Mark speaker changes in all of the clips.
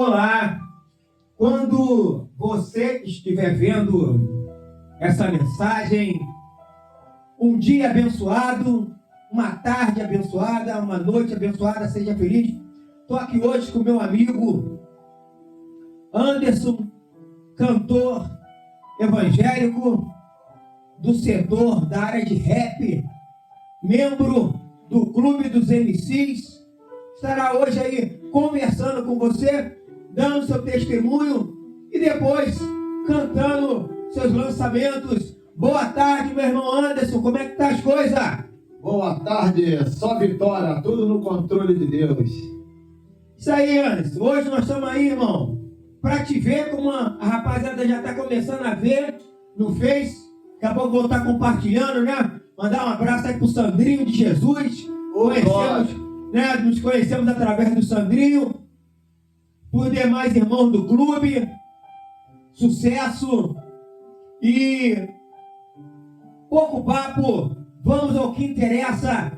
Speaker 1: Olá! Quando você estiver vendo essa mensagem, um dia abençoado, uma tarde abençoada, uma noite abençoada, seja feliz. Estou aqui hoje com meu amigo Anderson, cantor evangélico do setor da área de rap, membro do Clube dos MCs. Estará hoje aí conversando com você, dando seu testemunho e depois cantando seus lançamentos. Boa tarde, meu irmão Anderson, como é que tá as coisas?
Speaker 2: Boa tarde, só vitória, tudo no controle de Deus.
Speaker 1: Isso aí, Anderson, hoje nós estamos aí, irmão, para te ver, como a rapaziada já está começando a ver no Face. Daqui a pouco vou estar compartilhando, né? Mandar um abraço aí pro Sandrinho de Jesus. Nos conhecemos através do Sandrinho. Por demais irmãos do clube. Sucesso. E pouco papo. Vamos ao que interessa.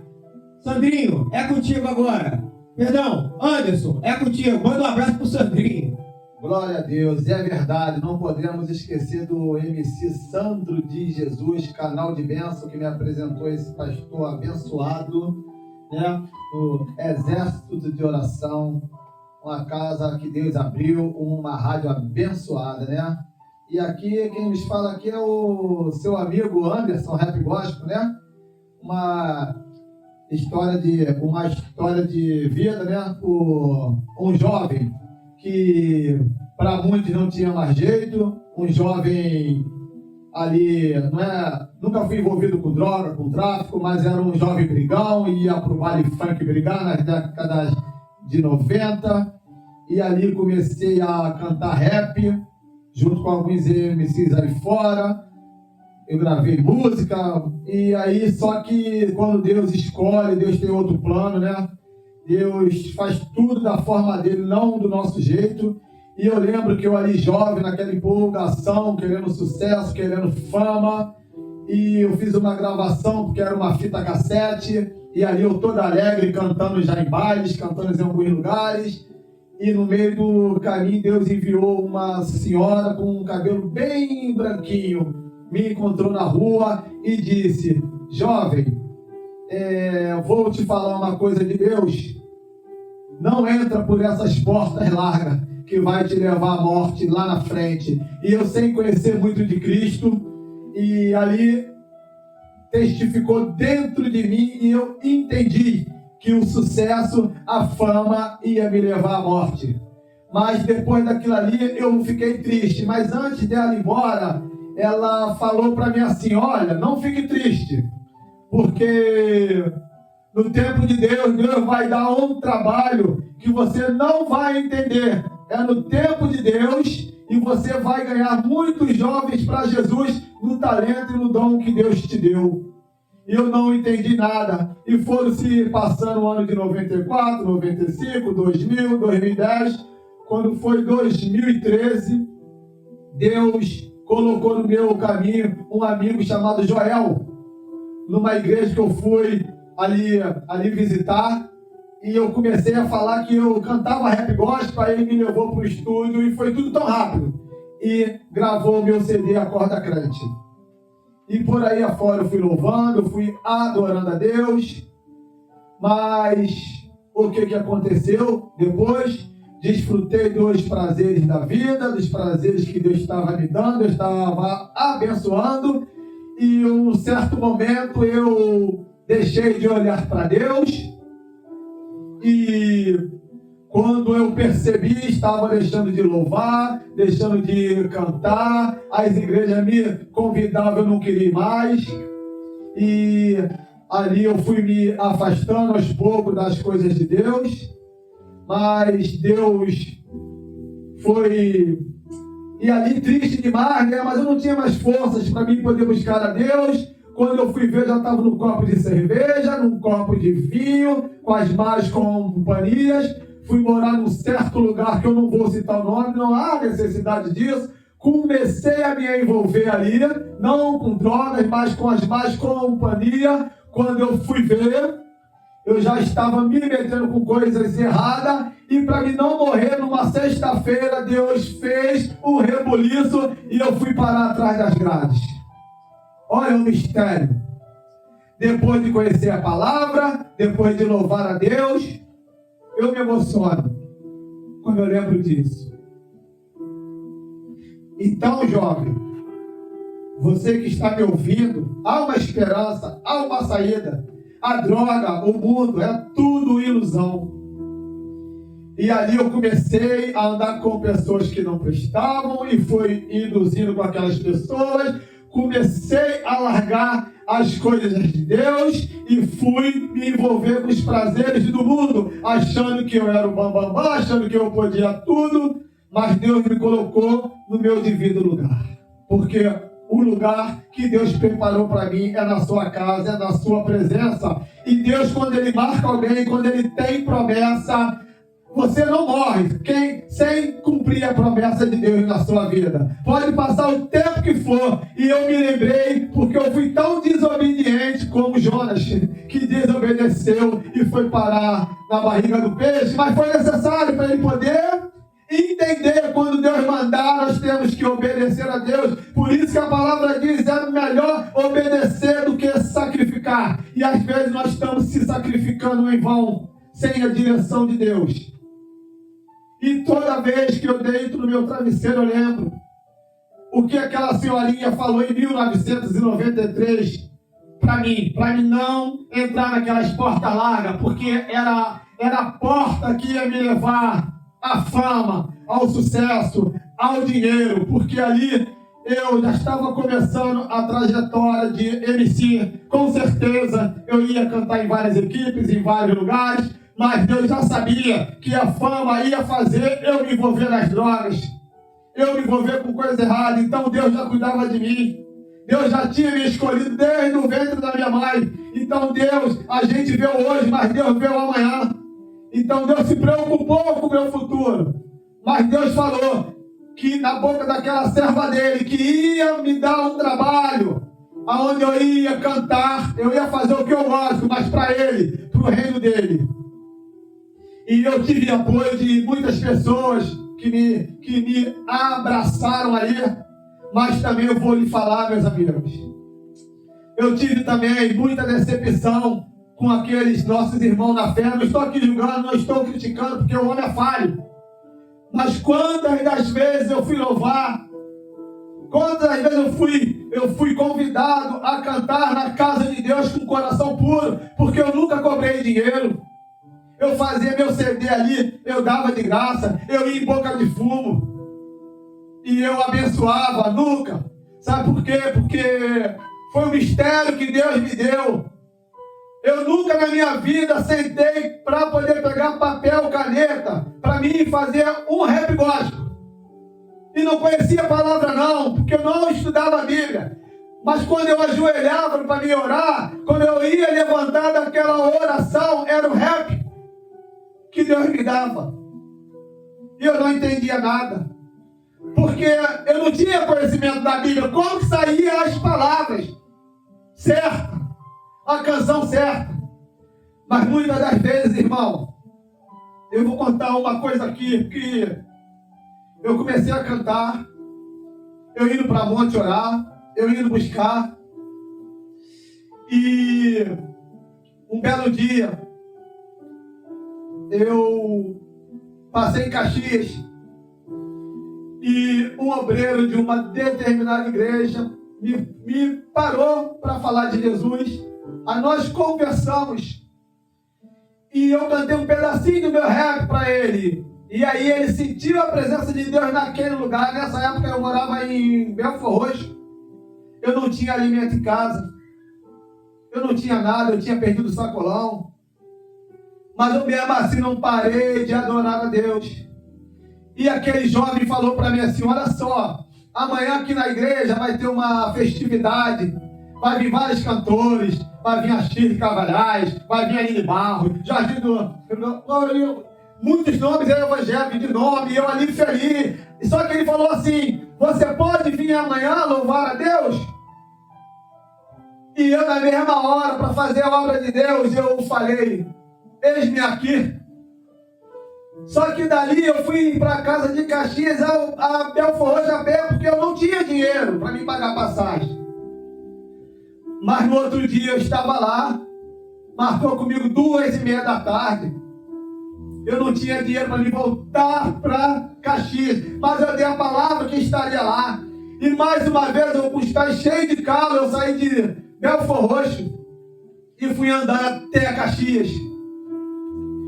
Speaker 1: Sandrinho, é contigo agora. Perdão, Anderson, é contigo. Manda um abraço pro Sandrinho.
Speaker 2: Glória a Deus, é verdade, não podemos esquecer do MC Sandro de Jesus, canal de bênção, que me apresentou esse pastor abençoado, né? O Exército de Oração, uma casa que Deus abriu, uma rádio abençoada, né? E aqui, quem nos fala aqui é o seu amigo Anderson, Rap Gospel, né? Uma história de vida, né? Um jovem que para muitos não tinha mais jeito, um jovem ali, nunca fui envolvido com droga, com tráfico, mas era um jovem brigão, ia pro baile funk brigar nas décadas de 90, e ali comecei a cantar rap, junto com alguns MCs aí fora, eu gravei música, e aí só que quando Deus escolhe, Deus tem outro plano, né? Deus faz tudo da forma dele, não do nosso jeito. E eu lembro que eu ali jovem, naquela empolgação, querendo sucesso, querendo fama. E eu fiz uma gravação, porque era uma fita cassete. E ali eu todo alegre, cantando já em bailes, cantando em alguns lugares. E no meio do caminho, Deus enviou uma senhora com um cabelo bem branquinho. Me encontrou na rua e disse: jovem, vou te falar uma coisa de Deus. Não entra por essas portas largas que vai te levar à morte lá na frente. E eu, sem conhecer muito de Cristo, e ali testificou dentro de mim, e eu entendi que o sucesso, a fama ia me levar à morte. Mas depois daquilo ali eu fiquei triste. Mas antes dela ir embora, ela falou para mim assim: olha, não fique triste, porque no tempo de Deus, Deus vai dar um trabalho que você não vai entender. É no tempo de Deus, e você vai ganhar muitos jovens para Jesus no talento e no dom que Deus te deu. E eu não entendi nada. E foram se passando o ano de 94, 95, 2000, 2010. Quando foi 2013, Deus colocou no meu caminho um amigo chamado Joel, numa igreja que eu fui ali visitar, e eu comecei a falar que eu cantava rap gospel. Aí ele me levou para o estúdio e foi tudo tão rápido, e gravou o meu CD Acorda Crente. E por aí afora eu fui louvando, eu fui adorando a Deus. Mas o que aconteceu depois? Desfrutei dos prazeres da vida, dos prazeres que Deus estava me dando, Deus estava abençoando. E em um certo momento eu deixei de olhar para Deus, e quando eu percebi, estava deixando de louvar, deixando de cantar, as igrejas me convidavam, eu não queria mais, e ali eu fui me afastando aos poucos das coisas de Deus. Mas Deus foi... E ali triste demais, né? Mas eu não tinha mais forças para mim poder buscar a Deus. Quando eu fui ver, já estava num copo de cerveja, num copo de vinho, com as más companhias. Fui morar num certo lugar que eu não vou citar o nome, não há necessidade disso. Comecei a me envolver ali, não com drogas, mas com as más companhias. Quando eu fui ver, eu já estava me metendo com coisas erradas, e para mim não morrer numa sexta-feira, Deus fez um rebuliço e eu fui parar atrás das grades. Olha o mistério. Depois de conhecer a palavra, depois de louvar a Deus, eu me emociono quando eu lembro disso. Então, jovem, você que está me ouvindo, há uma esperança, há uma saída. A droga, o mundo, é tudo ilusão. E ali eu comecei a andar com pessoas que não prestavam e fui induzindo com aquelas pessoas. Comecei a largar as coisas de Deus e fui me envolver com os prazeres do mundo, achando que eu era o bambambam, achando que eu podia tudo, mas Deus me colocou no meu devido lugar. Porque o lugar que Deus preparou para mim é na sua casa, é na sua presença. E Deus, quando Ele marca alguém, quando Ele tem promessa, você não morre sem cumprir a promessa de Deus na sua vida. Pode passar o tempo que for. E eu me lembrei, porque eu fui tão desobediente como Jonas, que desobedeceu e foi parar na barriga do peixe. Mas foi necessário para ele poder entender, quando Deus mandar, nós temos que obedecer a Deus. Por isso que a palavra diz, é melhor obedecer do que sacrificar. E às vezes nós estamos se sacrificando em vão, sem a direção de Deus. E toda vez que eu deito no meu travesseiro, eu lembro o que aquela senhorinha falou em 1993 para mim não entrar naquelas portas largas, porque era a porta que ia me levar à fama, ao sucesso, ao dinheiro, porque ali eu já estava começando a trajetória de MC. Com certeza eu ia cantar em várias equipes, em vários lugares, mas Deus já sabia que a fama ia fazer eu me envolver nas drogas, eu me envolver com coisa errada. Então Deus já cuidava de mim. Deus já tinha me escolhido desde o ventre da minha mãe. Então Deus, a gente vê hoje, mas Deus vê o amanhã. Então Deus se preocupou com o meu futuro. Mas Deus falou que na boca daquela serva dele, que ia me dar um trabalho, aonde eu ia cantar, eu ia fazer o que eu gosto, mas para ele, para o reino dele. E eu tive apoio de muitas pessoas que me abraçaram ali, mas também eu vou lhe falar, meus amigos, eu tive também muita decepção com aqueles nossos irmãos na fé. Não estou aqui julgando, não estou criticando, porque o homem é falho. Mas quantas das vezes eu fui louvar, quantas das vezes eu fui convidado a cantar na casa de Deus com o coração puro, porque eu nunca cobrei dinheiro. Eu fazia meu CD ali, eu dava de graça, eu ia em boca de fumo. E eu abençoava, nunca. Sabe por quê? Porque foi um mistério que Deus me deu. Eu nunca na minha vida sentei para poder pegar papel, caneta, para mim fazer um rap gospel. E não conhecia a palavra não, porque eu não estudava a Bíblia. Mas quando eu ajoelhava para me orar, quando eu ia levantar daquela oração, era o rap que Deus me dava. E eu não entendia nada. Porque eu não tinha conhecimento da Bíblia. Como que saíam as palavras certas, a canção certa. Mas muitas das vezes, irmão, eu vou contar uma coisa aqui, que eu comecei a cantar, eu indo para monte orar, eu indo buscar, e um belo dia, eu passei em Caxias, e um obreiro de uma determinada igreja me parou para falar de Jesus. Aí nós conversamos, e eu cantei um pedacinho do meu rap para ele. E aí ele sentiu a presença de Deus naquele lugar. Nessa época eu morava em Belfort Roxo. Eu não tinha alimento em casa. Eu não tinha nada, eu tinha perdido o sacolão. Mas eu mesmo assim não parei de adorar a Deus. E aquele jovem falou para mim assim: olha só, amanhã aqui na igreja vai ter uma festividade, vai vir vários cantores, vai vir a Chile Cavalhais, vai vir a Aline Barros, Jardim muitos nomes evangélicos de nome, e eu ali feliz. Só que ele falou assim: você pode vir amanhã louvar a Deus? E eu, na mesma hora, para fazer a obra de Deus, eu falei, eis-me aqui. Só que dali eu fui para a casa de Caxias, a Belfort Roxo a pé, porque eu não tinha dinheiro para me pagar passagem. Mas no outro dia eu estava lá, marcou comigo 2h30 da tarde. Eu não tinha dinheiro para me voltar para Caxias, mas eu dei a palavra que estaria lá. E mais uma vez, eu, com os pés cheios de calo, eu saí de Belfort Roxo e fui andar até Caxias.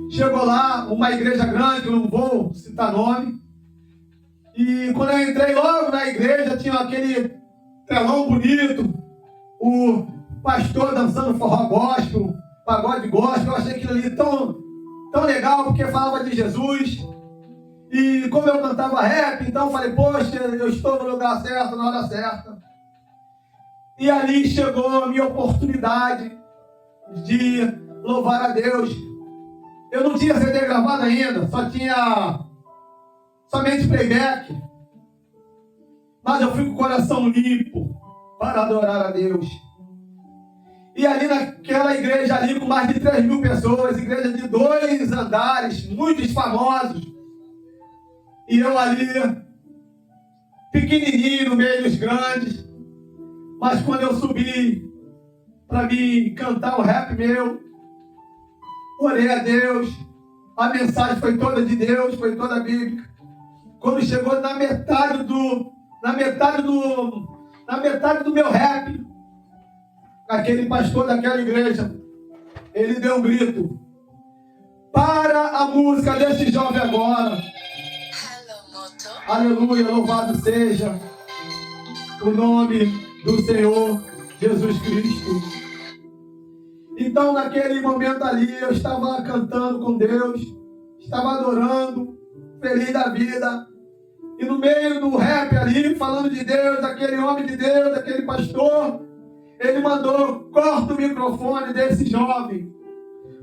Speaker 2: Chegou lá, uma igreja grande, eu não vou citar nome. E quando eu entrei logo na igreja, tinha aquele telão bonito, o pastor dançando forró gospel, pagode gospel. Eu achei aquilo ali tão legal, porque falava de Jesus. E como eu cantava rap, então eu falei, poxa, eu estou no lugar certo, na hora certa. E ali chegou a minha oportunidade de louvar a Deus. Eu não tinha CD gravado ainda, só tinha somente playback. Mas eu fui com o coração limpo para adorar a Deus. E ali naquela igreja ali, com mais de 3.000 pessoas, igreja de 2 andares, muitos famosos. E eu ali, pequenininho no meio dos grandes. Mas quando eu subi para me cantar o rap meu, orei a Deus, a mensagem foi toda de Deus, foi toda bíblica. Quando chegou na metade do meu rap, aquele pastor daquela igreja, ele deu um grito: para a música deste jovem agora. Aleluia, louvado seja o nome do Senhor Jesus Cristo. Então, naquele momento ali, eu estava cantando com Deus, estava adorando, feliz da vida. E no meio do rap ali, falando de Deus, daquele homem de Deus, daquele pastor, ele mandou: corta o microfone desse jovem,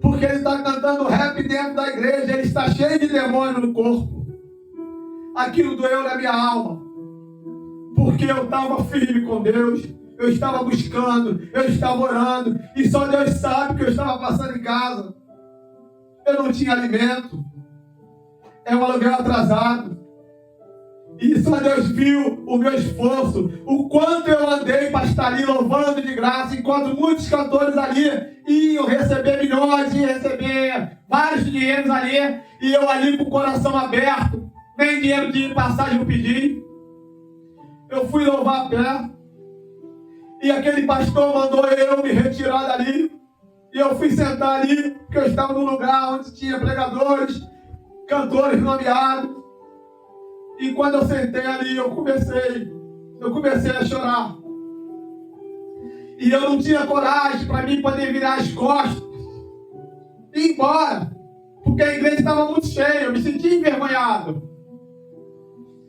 Speaker 2: porque ele está cantando rap dentro da igreja, ele está cheio de demônio no corpo. Aquilo doeu na minha alma, porque eu estava firme com Deus. Eu estava buscando, eu estava orando, e só Deus sabe o que eu estava passando em casa. Eu não tinha alimento, é um aluguel atrasado, e só Deus viu o meu esforço, o quanto eu andei para estar ali louvando de graça, enquanto muitos cantores ali iam receber milhões, iam receber vários dinheiros ali, e eu ali com o coração aberto, nem dinheiro de passagem eu pedi. Eu fui louvar a pé. E aquele pastor mandou eu me retirar dali. E eu fui sentar ali, porque eu estava num lugar onde tinha pregadores, cantores nomeados. E quando eu sentei ali, eu comecei a chorar. E eu não tinha coragem para mim poder virar as costas e ir embora, porque a igreja estava muito cheia, eu me sentia envergonhado.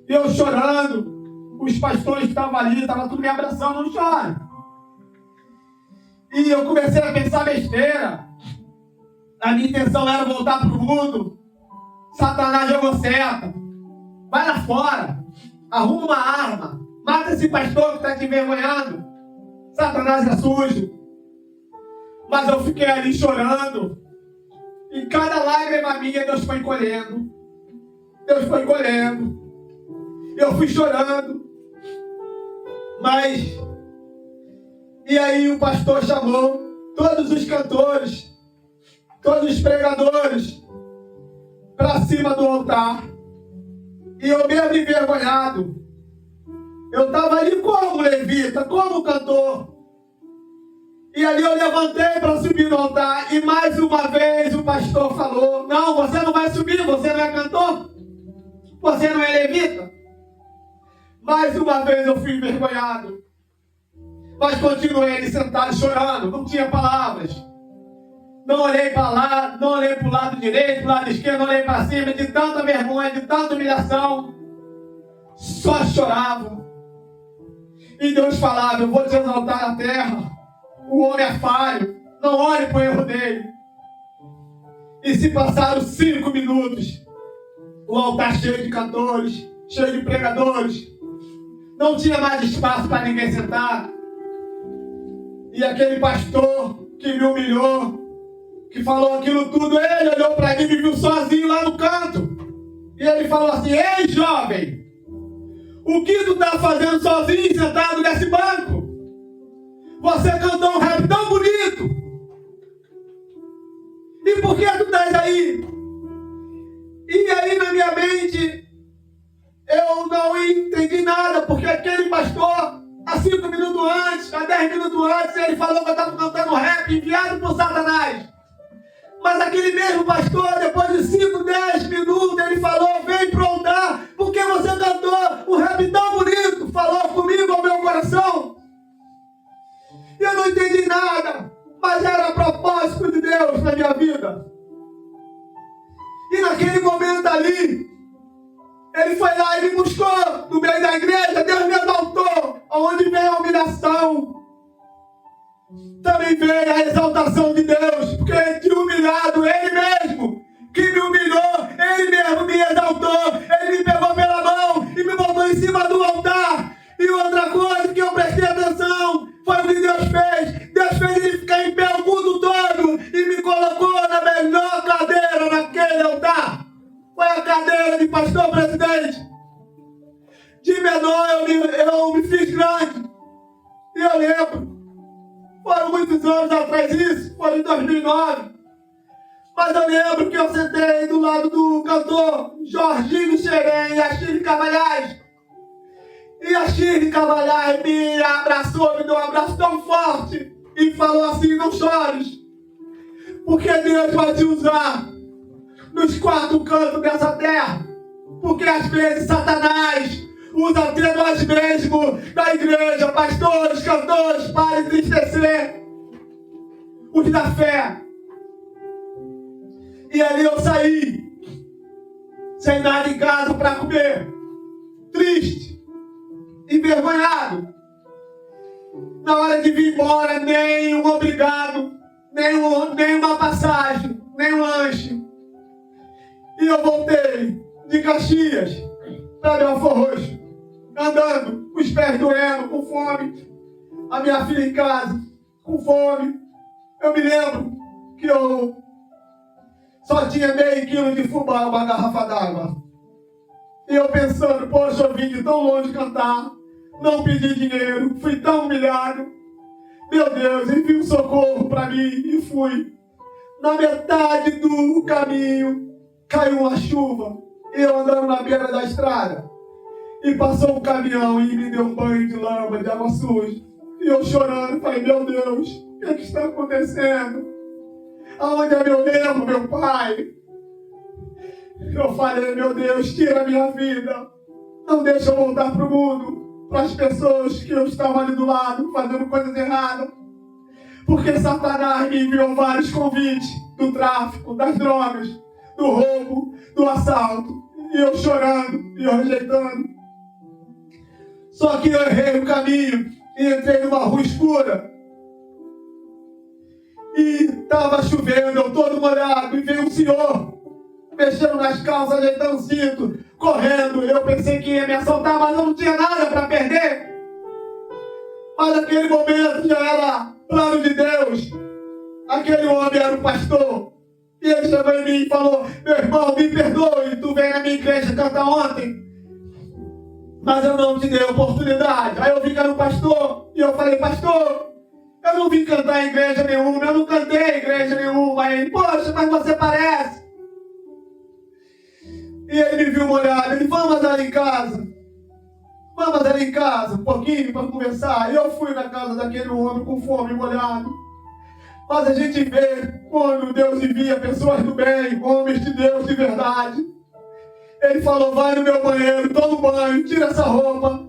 Speaker 2: E eu chorando, os pastores que estavam ali, estavam tudo me abraçando: não chore. E eu comecei a pensar besteira. A minha intenção era voltar para o mundo. Satanás jogou seta. Vai lá fora, arruma uma arma, mata esse pastor que está te envergonhando. Satanás é sujo. Mas eu fiquei ali chorando. E cada lágrima minha, Deus foi colhendo. Deus foi colhendo. Eu fui chorando. Mas... E aí o pastor chamou todos os cantores, todos os pregadores para cima do altar. E eu mesmo envergonhado. Eu estava ali como levita, como cantor. E ali eu levantei para subir no altar. E mais uma vez o pastor falou: não, você não vai subir, você não é cantor, você não é levita. Mais uma vez eu fui envergonhado. Mas continuei ali sentado chorando, não tinha palavras. Não olhei para lá, não olhei para o lado direito, para o lado esquerdo, não olhei para cima, de tanta vergonha, de tanta humilhação. Só chorava. E Deus falava: eu vou te exaltar na terra. O homem é falho, não olhe para o erro dele. E se passaram 5 minutos, o altar cheio de cantores, cheio de pregadores, não tinha mais espaço para ninguém sentar. E aquele pastor que me humilhou, que falou aquilo tudo, ele olhou para mim e me viu sozinho lá no canto. E ele falou assim: ei, jovem, o que tu está fazendo sozinho, sentado nesse banco? Você cantou um rap tão bonito. E por que tu estás aí? E aí na minha mente, eu não entendi nada, porque aquele pastor, há 5 minutos antes, há 10 minutos antes, ele falou que eu estava cantando rap enviado por Satanás. Mas aquele mesmo pastor, depois de 5, 10 minutos, ele falou: vem pro altar, porque você cantou um rap tão bonito, falou comigo ao meu coração. E eu não entendi nada, mas era propósito de Deus na minha vida. E naquele momento ali, ele foi lá e me buscou no meio da igreja. Deus me exaltou. Onde vem a humilhação, também vem a exaltação de Deus. Porque de humilhado, Ele mesmo que me humilhou, Ele mesmo me exaltou. Ele me pegou pela mão e me botou em cima do altar. E outra coisa que eu prestei atenção foi o que Deus fez. Deus fez ele ficar em pé o mundo todo e me colocou na melhor cadeira naquele altar. Foi a cadeira de pastor presidente. De menor eu me fiz grande. E eu lembro, foram muitos anos atrás isso, foi em 2009. Mas eu lembro que eu sentei do lado do cantor Jorginho Xerém e a Shirley Cavalhais. E a Shirley Cavalhais me abraçou, me deu um abraço tão forte e falou assim: não chores, porque Deus vai te usar nos 4 cantos dessa terra. Porque às vezes Satanás usa até nós mesmos da igreja, pastores, cantores, para entristecer os da fé. E ali eu saí, sem nada em casa para comer, triste, envergonhado. Na hora de vir embora, nem um obrigado, nem uma passagem, nem um lanche. E eu voltei de Caxias para Belford Roxo, andando, com os pés doendo, com fome. A minha filha em casa, com fome. Eu me lembro que eu só tinha meio quilo de fubá, uma garrafa d'água. E eu pensando: poxa, eu vim de tão longe cantar, não pedi dinheiro, fui tão humilhado. Meu Deus, envia um socorro para mim. E fui. Na metade do caminho, caiu uma chuva, e eu andando na beira da estrada, e passou um caminhão e me deu um banho de lama, de água suja, e eu chorando, falei: meu Deus, o que está acontecendo? Aonde é meu erro, meu Pai? Eu falei: meu Deus, tira a minha vida, não deixa eu voltar para o mundo, para as pessoas que eu estava ali do lado, fazendo coisas erradas, porque Satanás me enviou vários convites do tráfico, das drogas, do roubo, do assalto, e eu chorando, e eu rejeitando. Só que eu errei o caminho, e entrei numa rua escura, e estava chovendo, eu todo molhado, e veio um senhor, mexendo nas calças, ajeitando o cinto, correndo. Eu pensei que ia me assaltar, mas eu não tinha nada para perder. Mas naquele momento já era plano de Deus. Aquele homem era o pastor. E ele chegou em mim e falou: meu irmão, me perdoe, tu veio na minha igreja cantar ontem, mas eu não te dei oportunidade. Aí eu vim cá no pastor e eu falei: pastor, eu não vim cantar em igreja nenhuma, eu não cantei em igreja nenhuma. Aí ele: poxa, mas você parece. E ele me viu molhado, ele: vamos ali em casa. Vamos ali em casa, um pouquinho para conversar. E eu fui na casa daquele homem com fome, molhado. Mas a gente vê quando Deus envia pessoas do bem, homens de Deus de verdade. Ele falou: vai no meu banheiro, toma um banho, tira essa roupa,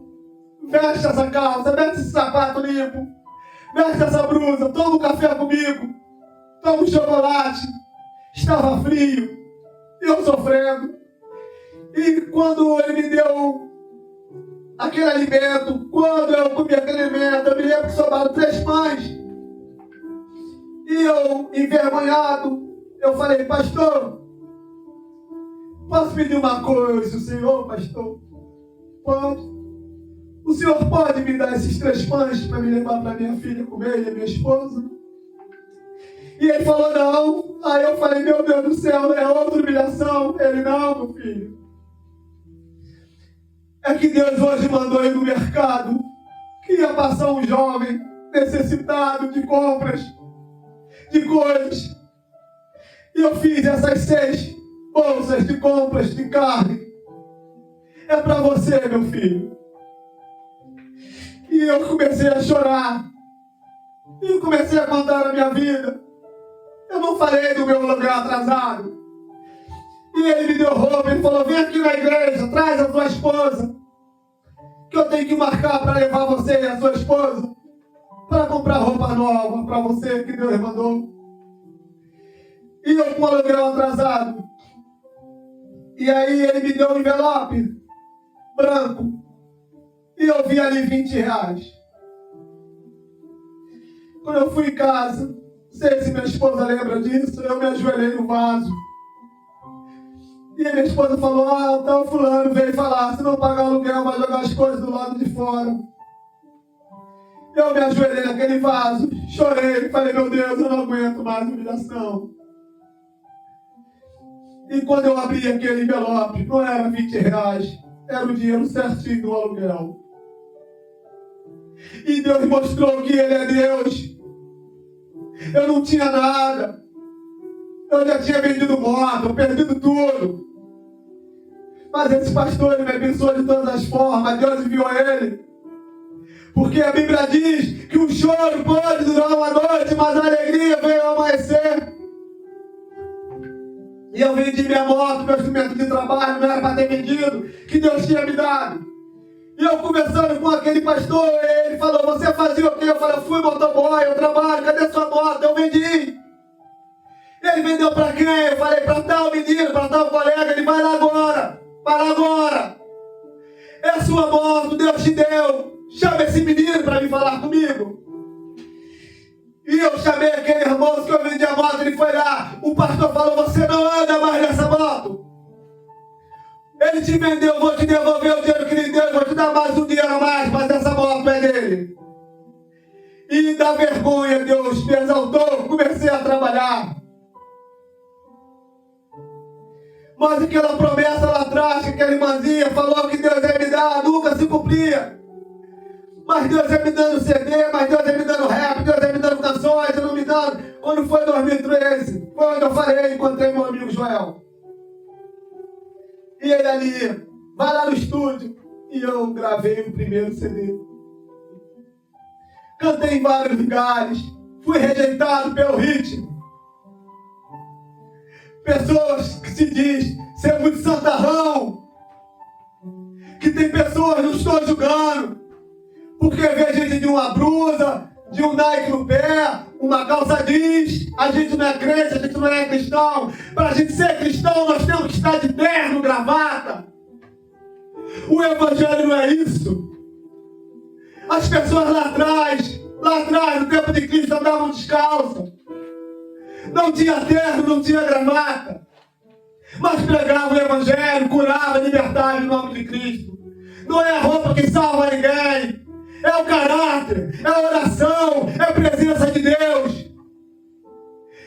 Speaker 2: veste essa calça, veste esse sapato limpo, veste essa blusa, toma um café comigo, toma um chocolate. Estava frio, eu sofrendo. E quando ele me deu aquele alimento, quando eu comi aquele alimento, eu me lembro que sobraram 3 pães. E eu, envergonhado, eu falei: pastor, posso pedir uma coisa, o senhor, pastor? Pode. o senhor pode me dar esses 3 pães para me levar para minha filha comer e a minha esposa? E ele falou, não. Aí eu falei, meu Deus do céu, é outra humilhação. Ele, não, meu filho. É que Deus hoje mandou ir no mercado, que ia passar um jovem necessitado de compras, de coisas. E eu fiz essas 6 bolsas de compras de carne. É para você, meu filho. E eu comecei a chorar. E comecei a contar a minha vida. Eu não falei do meu lugar atrasado. E ele me deu roupa. Ele falou, vem aqui na igreja, traz a tua esposa. Que eu tenho que marcar para levar você e a sua esposa. Para comprar roupa nova para você que Deus mandou. E eu com o aluguel atrasado. E aí ele me deu um envelope branco. E eu vi ali R$20. Quando eu fui em casa, não sei se minha esposa lembra disso, eu me ajoelhei no vaso. E a minha esposa falou, então fulano veio falar, se não pagar o aluguel, vai jogar as coisas do lado de fora. Eu me ajoelhei naquele vaso, chorei, falei, meu Deus, eu não aguento mais humilhação. E quando eu abri aquele envelope, não era R$20, era o dinheiro certinho do aluguel. E Deus mostrou que Ele é Deus. Eu não tinha nada. Eu já tinha vendido moto, perdido tudo. Mas esse pastor, ele me abençoou de todas as formas. Deus enviou ele. Porque a Bíblia diz que o choro pode durar uma noite, mas a alegria veio ao amanhecer. E eu vendi minha moto, meu instrumento de trabalho, não era para ter vendido, que Deus tinha me dado. E eu conversando com aquele pastor, ele falou, você fazia o quê? Eu falei, eu fui motoboy, eu trabalho, cadê sua moto? Eu vendi. Ele vendeu para quem? Eu falei, para tal menino, para tal colega, ele vai lá agora, para agora. É sua moto, Deus te deu. Chama esse menino para vir falar comigo. E eu chamei aquele irmão que eu vendi a moto, ele foi lá. O pastor falou, você não anda mais nessa moto. Ele te vendeu, eu vou te devolver o dinheiro que ele deu, vou te dar mais um dinheiro a mais, mas essa moto é dele. E da vergonha, Deus me exaltou, comecei a trabalhar. Mas aquela promessa lá atrás, que aquela irmãzinha falou que Deus ia me dar, nunca se cumpria. Mas Deus ia me dando CD, mas Deus ia me dando rap, Deus ia me dando canções, eu não me dando. Quando foi 2013, foi onde eu falei, encontrei meu amigo Joel. E ele ali, vai lá no estúdio. E eu gravei o primeiro CD. Cantei em vários lugares. Fui rejeitado pelo ritmo. Pessoas que se diz ser muito santarrão. Que tem pessoas, não estou julgando. Porque vê gente de uma blusa, de um Nike no pé, uma calça jeans. A gente não é crente, a gente não é cristão. Para a gente ser cristão, nós temos que estar de terno, gravata. O evangelho não é isso. As pessoas lá atrás, no tempo de Cristo, andavam descalças. Não tinha terno, não tinha gravata. Mas pregavam o evangelho, curava, libertava em nome de Cristo. Não é a roupa que salva ninguém. É o caráter, é a oração, é a presença de Deus.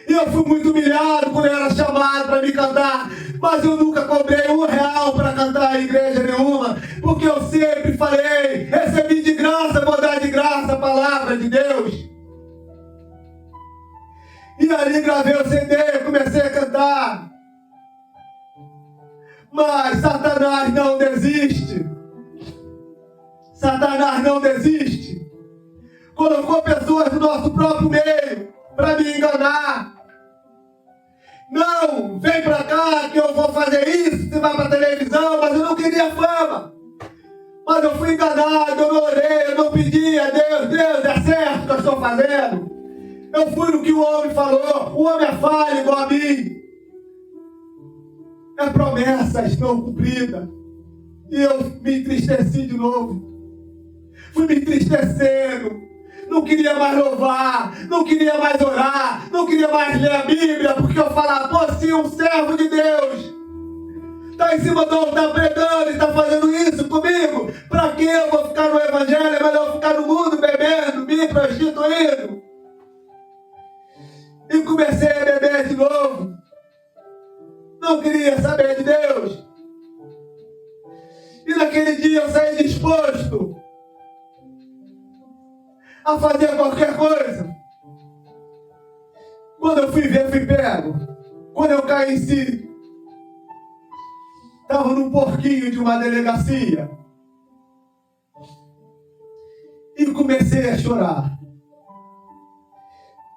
Speaker 2: E eu fui muito humilhado quando eu era chamado para me cantar. Mas eu nunca cobrei R$1 para cantar em igreja nenhuma. Porque eu sempre falei, recebi de graça, vou dar de graça a palavra de Deus. E ali gravei o CD, comecei a cantar. Mas Satanás não desiste. Satanás não desiste. Colocou pessoas do nosso próprio meio para me enganar. Não, vem para cá que eu vou fazer isso, você vai para a televisão, mas eu não queria fama. Mas eu fui enganado, eu não orei, eu não pedi a Deus, Deus, é certo o que eu estou fazendo. Eu fui no que o homem falou, o homem é falho igual a mim. É promessas não cumpridas. E eu me entristeci de novo. Fui me entristecendo. Não queria mais louvar, não queria mais orar, não queria mais ler a Bíblia, porque eu falava, pô, sim, um servo de Deus. Está Está em cima do altar pregando e está fazendo isso comigo. Para que eu vou ficar no evangelho? É melhor ficar no mundo bebendo, me prostituindo. E comecei a beber de novo. Não queria saber de Deus. E naquele dia eu saí disposto a fazer qualquer coisa. Quando eu fui ver, fui pego. Quando eu caí em si, estava num porquinho de uma delegacia. E comecei a chorar.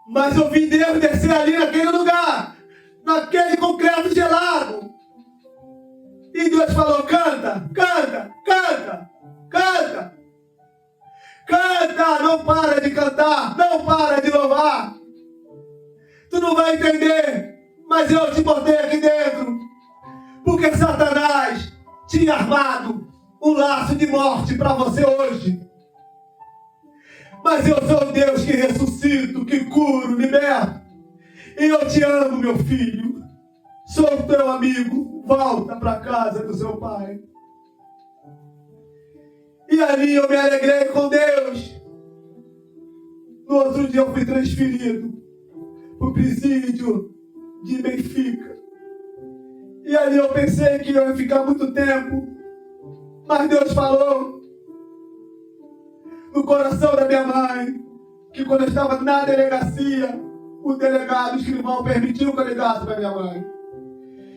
Speaker 2: Mas eu vi Deus descer ali naquele lugar, naquele concreto gelado. E Deus falou: canta, canta, canta, canta. Canta, não para de cantar, não para de louvar. Tu não vai entender, mas eu te botei aqui dentro. Porque Satanás tinha armado um laço de morte para você hoje. Mas eu sou o Deus que ressuscito, que curo, liberto. E eu te amo, meu filho. Sou teu amigo. Volta para casa do seu pai. E ali eu me alegrei com Deus. No outro dia eu fui transferido para o presídio de Benfica. E ali eu pensei que eu ia ficar muito tempo. Mas Deus falou no coração da minha mãe, que quando eu estava na delegacia, o delegado, o escrivão, permitiu que eu ligasse para minha mãe.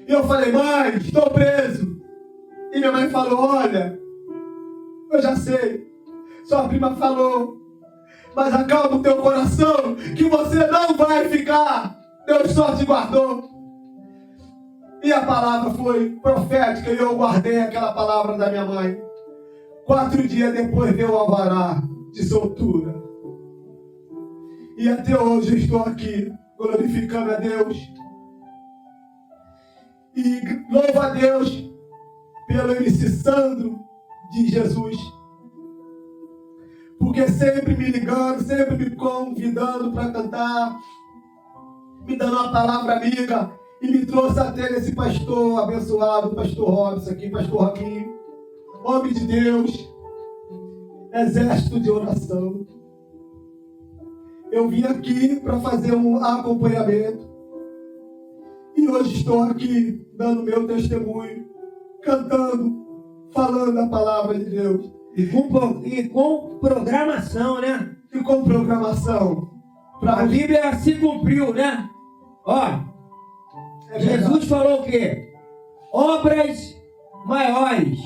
Speaker 2: E eu falei: mãe, estou preso. E minha mãe falou: olha, eu já sei, sua prima falou, mas acalma o teu coração, que você não vai ficar. Deus só te guardou. E a palavra foi profética e eu guardei aquela palavra da minha mãe. 4 dias depois veio o alvará de soltura. E até hoje eu estou aqui glorificando a Deus. E louvo a Deus pelo MC Sandro de Jesus. Porque sempre me ligando, sempre me convidando para cantar, me dando uma palavra amiga. E me trouxe até esse pastor abençoado, pastor Robson aqui, pastor Raminho. Homem de Deus, exército de oração. Eu vim aqui para fazer um acompanhamento. E hoje estou aqui dando meu testemunho, cantando, falando a palavra de Deus.
Speaker 1: E com programação, né?
Speaker 2: E com programação.
Speaker 1: A Bíblia se cumpriu, né? Ó, Jesus falou o quê? Obras maiores,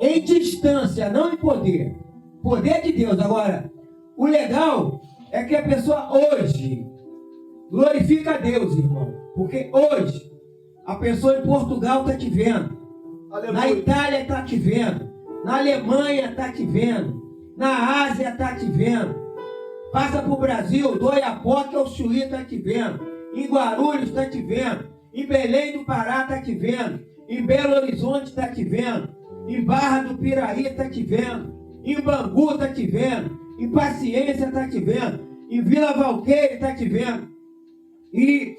Speaker 1: em distância, não em poder. Poder de Deus. Agora, o legal é que a pessoa hoje glorifica a Deus, irmão. Porque hoje, a pessoa em Portugal está te vendo. Aleluia. Na Itália está te vendo. Na Alemanha está te vendo. Na Ásia está te vendo. Passa para o Brasil, do Oiapoque ao Chuí está te vendo. Em Guarulhos está te vendo. Em Belém do Pará está te vendo. Em Belo Horizonte está te vendo. Em Barra do Piraí está te vendo. Em Bangu está te vendo. Em Paciência está te vendo. Em Vila Valqueire está te vendo. E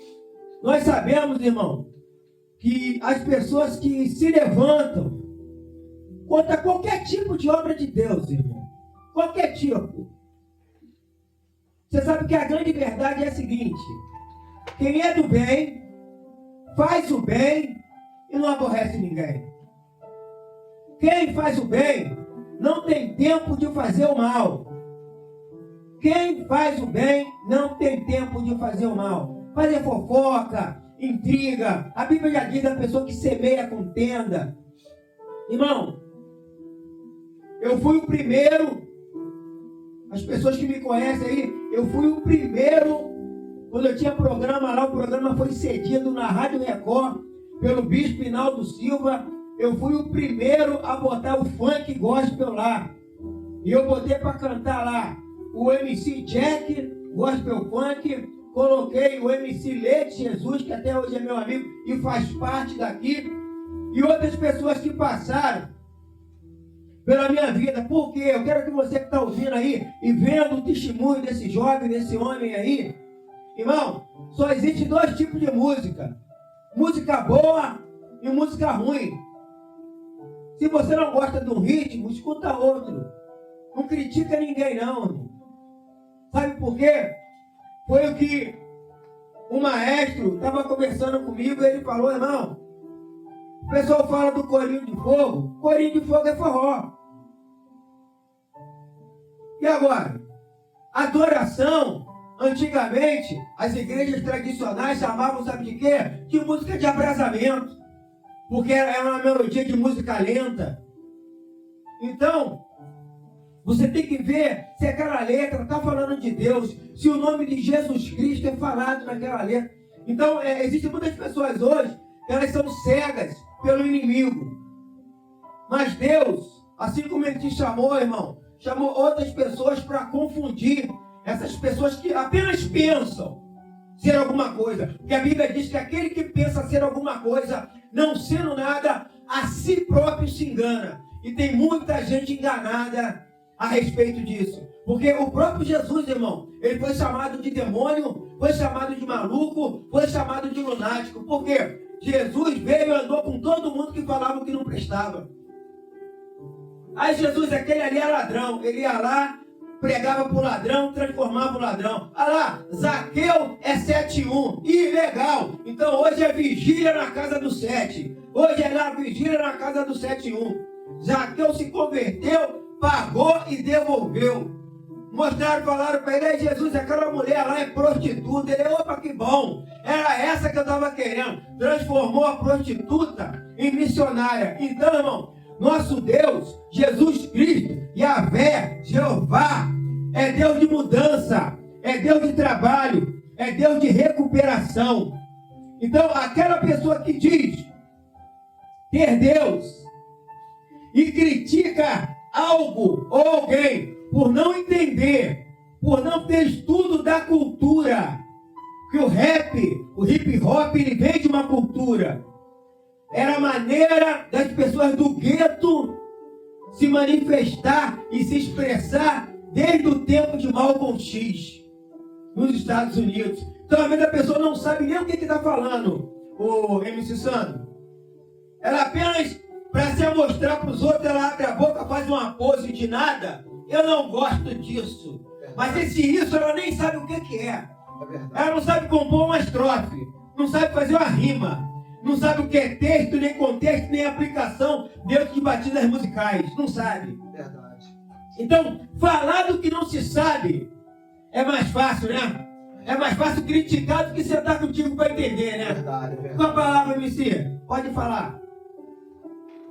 Speaker 1: nós sabemos, irmão, que as pessoas que se levantam contra qualquer tipo de obra de Deus, irmão. Qualquer tipo. Você sabe que a grande verdade é a seguinte: quem é do bem, faz o bem e não aborrece ninguém. Quem faz o bem não tem tempo de fazer o mal. Quem faz o bem não tem tempo de fazer o mal. Fazer fofoca, intriga. A Bíblia já diz a pessoa que semeia contenda. Irmão, eu fui o primeiro. As pessoas que me conhecem aí, eu fui o primeiro. Quando eu tinha programa lá, o programa foi cedido na Rádio Record pelo Bispo Hinaldo Silva. Eu fui o primeiro a botar o funk gospel lá. E eu botei para cantar lá o MC Jack, gospel funk. Coloquei o MC Leite Jesus, que até hoje é meu amigo e faz parte daqui. E outras pessoas que passaram pela minha vida. Por quê? Eu quero que você que está ouvindo aí e vendo o testemunho desse jovem, desse homem aí, irmão, só existe 2 tipos de música: música boa e música ruim. Se você não gosta de um ritmo, escuta outro. Não critica ninguém, não. Sabe por quê? Foi o que o maestro estava conversando comigo e ele falou, irmão, o pessoal fala do corinho de fogo. Corinho de fogo é forró. E agora? Adoração, antigamente, as igrejas tradicionais chamavam, sabe de quê? De música de abrasamento. Porque era uma melodia de música lenta. Então, você tem que ver se aquela letra está falando de Deus, se o nome de Jesus Cristo é falado naquela letra. Então, existem muitas pessoas hoje que elas são cegas pelo inimigo. Mas Deus, assim como Ele te chamou, irmão, chamou outras pessoas para confundir essas pessoas que apenas pensam ser alguma coisa. Porque a Bíblia diz que aquele que pensa ser alguma coisa, não sendo nada, a si próprio se engana. E tem muita gente enganada a respeito disso. Porque o próprio Jesus, irmão, ele foi chamado de demônio, foi chamado de maluco, foi chamado de lunático. Por quê? Jesus veio e andou com todo mundo que falava que não prestava. Aí Jesus, aquele ali é ladrão. Ele ia lá, pregava para o ladrão, transformava o ladrão. Olha lá, Zaqueu é 7-1, ilegal. Então hoje é vigília na casa do 7. Hoje é lá vigília na casa do 7-1. Zaqueu se converteu, pagou e devolveu. Mostraram, falaram para ele, Jesus, aquela mulher lá é prostituta. Ele, opa, que bom. Era essa que eu estava querendo. Transformou a prostituta em missionária. Então, irmão, nosso Deus, Jesus Cristo, Yahvé, Jeová, é Deus de mudança, é Deus de trabalho, é Deus de recuperação. Então, aquela pessoa que diz ter Deus e critica algo ou alguém por não entender, por não ter estudo da cultura, que o rap, o hip hop, ele vem de uma cultura. Era a maneira das pessoas do gueto se manifestar e se expressar desde o tempo de Malcolm X, nos Estados Unidos. Então, às vezes, a pessoa não sabe nem o que está falando, o MC Sandro. Ela apenas, para se amostrar para os outros, ela abre a boca, faz uma pose de nada. Eu não gosto disso. Mas isso, ela nem sabe o que é. Ela não sabe compor uma estrofe, não sabe fazer uma rima. Não sabe o que é texto, nem contexto, nem aplicação dentro de batidas musicais. Não sabe.
Speaker 2: Verdade.
Speaker 1: Então, falar do que não se sabe é mais fácil, né? É mais fácil criticar do que sentar contigo para entender, né?
Speaker 2: Verdade, verdade.
Speaker 1: Qual a palavra, MC? Pode falar.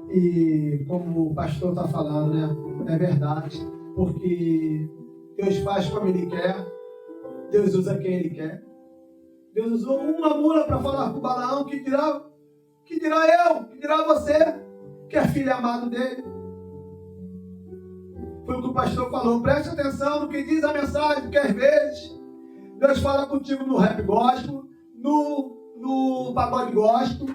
Speaker 2: E como o pastor está falando, né? É verdade. Porque Deus faz como Ele quer. Deus usa quem Ele quer. Deus usou uma mula para falar com Balaão, que dirá eu, que dirá você, que é filho amado dele. Foi o que o pastor falou. Preste atenção no que diz a mensagem, porque às vezes Deus fala contigo no rap gospel, no pagode gospel,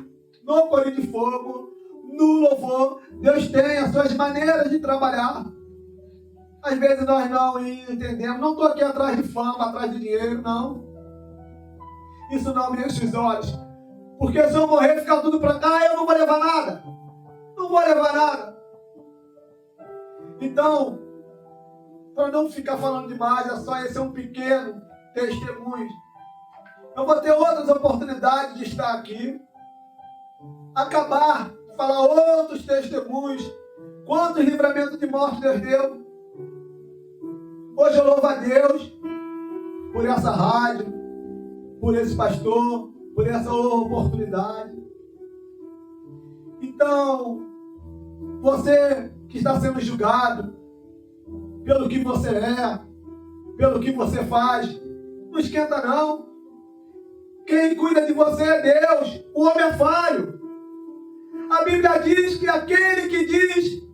Speaker 2: no corinho de fogo, no louvor. Deus tem as suas maneiras de trabalhar. Às vezes nós não entendemos. Não estou aqui atrás de fama, atrás de dinheiro, não. Isso não me enche os olhos. Porque se eu morrer e ficar tudo para cá, eu não vou levar nada. Não vou levar nada. Então, para não ficar falando demais, é só esse um pequeno testemunho. Eu vou ter outras oportunidades de estar aqui. Acabar, falar outros testemunhos. Quantos livramentos de morte Deus deu. Hoje eu louvo a Deus por essa rádio, por esse pastor, por essa oportunidade. Então, você que está sendo julgado pelo que você é, pelo que você faz, não esquenta não. Quem cuida de você é Deus, o homem é falho. A Bíblia diz que aquele que diz